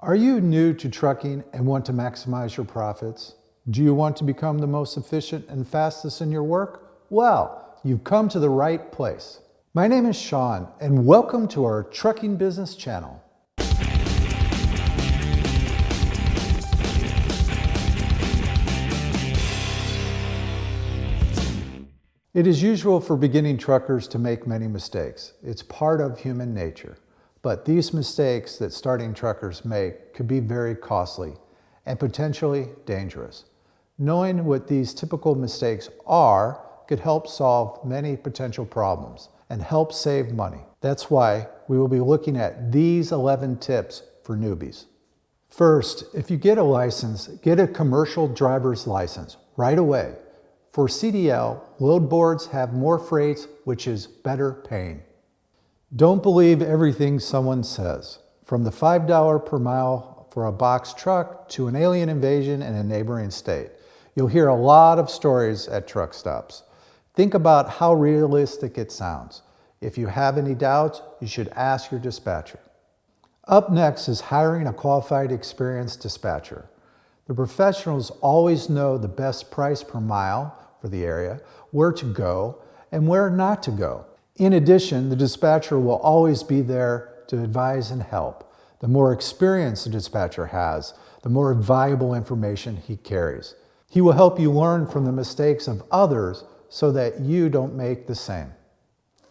Are you new to trucking and want to maximize your profits? Do you want to become the most efficient and fastest in your work? Well, you've come to the right place. My name is Sean, and welcome to our Trucking Business channel. It is usual for beginning truckers to make many mistakes. It's part of human nature. But these mistakes that starting truckers make could be very costly and potentially dangerous. Knowing what these typical mistakes are could help solve many potential problems and help save money. That's why we will be looking at these 11 tips for newbies. First, if you get a license, get a commercial driver's license right away. For CDL, load boards have more freights, which is better paying. Don't believe everything someone says. From the $5 per mile for a box truck to an alien invasion in a neighboring state. You'll hear a lot of stories at truck stops. Think about how realistic it sounds. If you have any doubts, you should ask your dispatcher. Up next is hiring a qualified, experienced dispatcher. The professionals always know the best price per mile for the area, where to go, and where not to go. In addition, the dispatcher will always be there to advise and help. The more experience the dispatcher has, the more valuable information he carries. He will help you learn from the mistakes of others so that you don't make the same.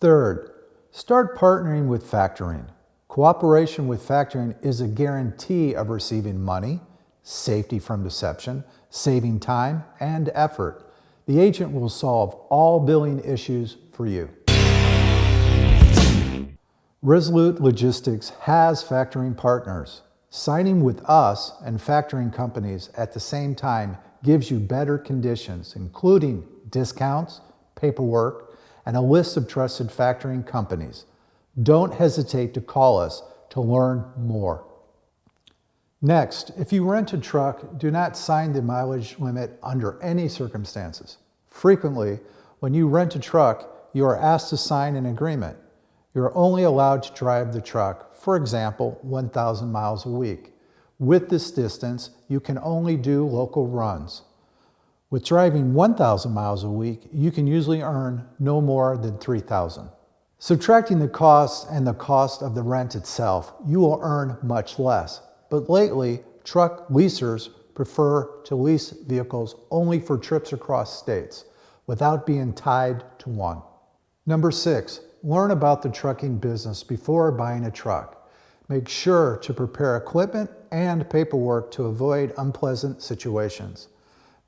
Third, start partnering with factoring. Cooperation with factoring is a guarantee of receiving money, safety from deception, saving time and effort. The agent will solve all billing issues for you. Resolute Logistics has factoring partners. Signing with us and factoring companies at the same time gives you better conditions, including discounts, paperwork, and a list of trusted factoring companies. Don't hesitate to call us to learn more. Next, if you rent a truck, do not sign the mileage limit under any circumstances. Frequently, when you rent a truck, you are asked to sign an agreement. You are only allowed to drive the truck, for example, 1,000 miles a week. With this distance, you can only do local runs. With driving 1,000 miles a week, you can usually earn no more than $3,000. Subtracting the cost and the cost of the rent itself, you will earn much less. But lately, truck leasers prefer to lease vehicles only for trips across states, without being tied to one. Number 6, learn about the trucking business before buying a truck. Make sure to prepare equipment and paperwork to avoid unpleasant situations.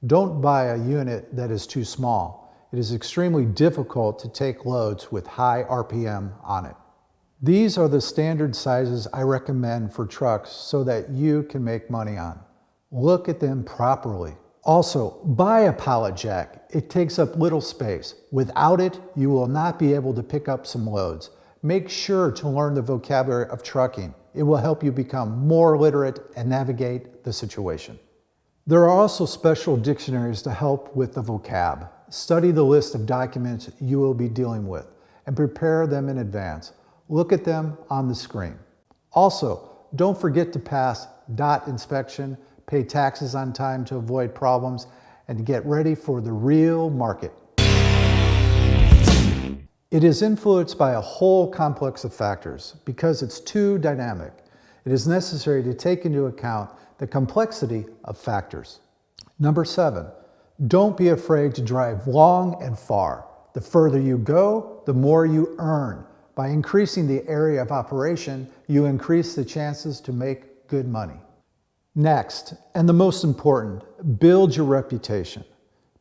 Don't buy a unit that is too small. It is extremely difficult to take loads with high RPM on it. These are the standard sizes I recommend for trucks so that you can make money on. Look at them properly. Also, buy a pallet jack. It takes up little space. Without it, you will not be able to pick up some loads. Make sure to learn the vocabulary of trucking. It will help you become more literate and navigate the situation. There are also special dictionaries to help with the vocab. Study the list of documents you will be dealing with and prepare them in advance. Look at them on the screen. Also, don't forget to pass DOT inspection, pay taxes on time to avoid problems, and get ready for the real market. It is influenced by a whole complex of factors. Because it's too dynamic, it is necessary to take into account the complexity of factors. Number 7, don't be afraid to drive long and far. The further you go, the more you earn. By increasing the area of operation, you increase the chances to make good money. Next, and the most important, build your reputation.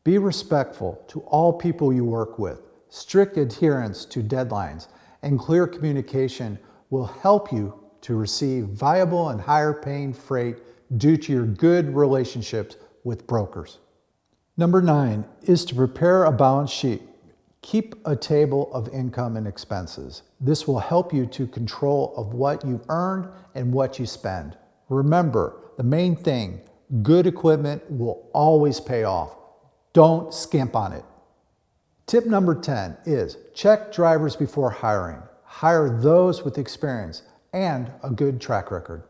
Be respectful to all people you work with. Strict adherence to deadlines and clear communication will help you to receive viable and higher paying freight due to your good relationships with brokers. Number 9 is to prepare a balance sheet. Keep a table of income and expenses. This will help you to control of what you earn and what you spend. Remember, the main thing, good equipment will always pay off. Don't skimp on it. Tip number 10 is check drivers before hiring. Hire those with experience and a good track record.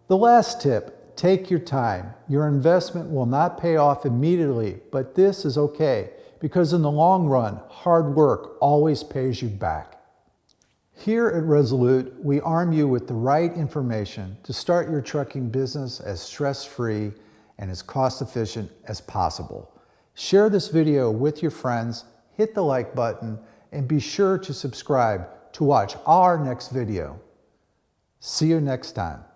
The last tip, take your time. Your investment will not pay off immediately, but this is okay because in the long run, hard work always pays you back. Here at Resolute, we arm you with the right information to start your trucking business as stress-free and as cost-efficient as possible. Share this video with your friends, hit the like button, and be sure to subscribe to watch our next video. See you next time.